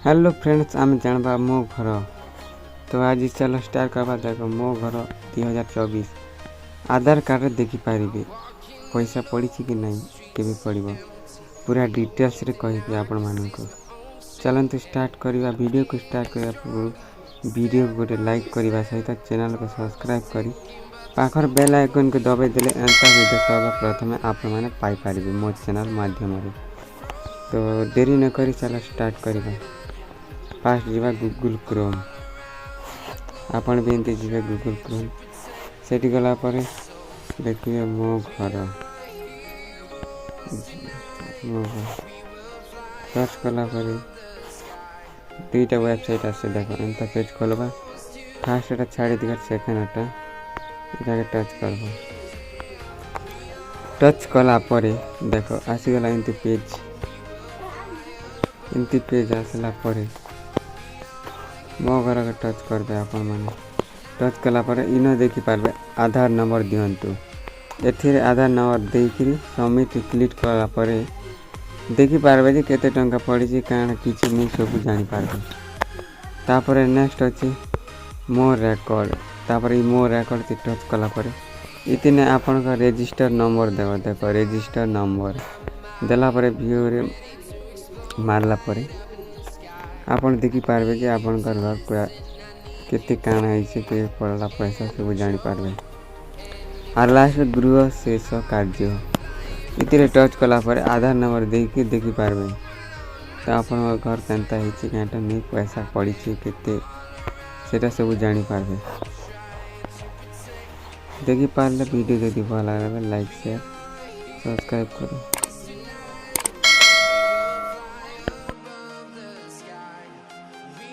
Hello friends, आम जानवा मो घर। तो आज चलो स्टार्ट करवा। देखो मो घर 2024 आधार कार्ड देखिपारे पैसा पड़ी कि नहीं के पड़ो पूरा डिटेल्स रे कहि आपण मानक। चलते स्टार्ट करवा। वीडियो को स्टार्ट करने पूर्व वीडियो को गोटे लाइक करने सहित चैनल को सब्सक्राइब करी पाखर बेल आइकन को दबाई देले एंता वीडियो सर्वप्रथमे आपण माने पाई पारिबे मो चैनल माध्यम रे। तो देरी न करी चलो स्टार्ट करवा। फास्ट जीवा गूगल क्रोम। आपण भी एंती जीवे गूगल क्रोम सेठी गला पर देखिए मो घर सर्च कला पर दुईटा वेबसाइट आसे। देखो एंता पेज खोलबा। फास्ट एटा छाड़ी दिगर सेकंड एटा इटाके टच करबो। टच कला पर देखो आसी गला एंती पेज आसला पर मो घर के टच करबे। आपण माने टच कला पर इनो देखि पारबे आधार नंबर दियंतु। एथिरे आधार नंबर देकरी सबमिट क्लिक कला पर देखि पारबे जे केते टंका पड़ी छी काना किछि नै सब जानि पारबे। तापर नेक्स्ट अछि मोर रेकॉर्ड। तापर ई मोर रेकॉर्ड के टच कला पर इतने आपण का रजिस्टर नंबर देबो। देखो रजिस्टर नंबर देला पर व्यू रे मारला पर आपण देखि पारबे जे आपण घर घर केते काना है से के पड़ला पैसा सब जानि पारबे। आर लास्ट गृह शेष कार्य इतरे टच कला पर आधार नंबर देखि देखि पारबे। तो आपण घर केनता है छी काटा नै पैसा पड़ी छी केते सेटा सब जानि पारबे। देखि पारले वीडियो यदि भल लागे लाइक शेयर सब्सक्राइब करो।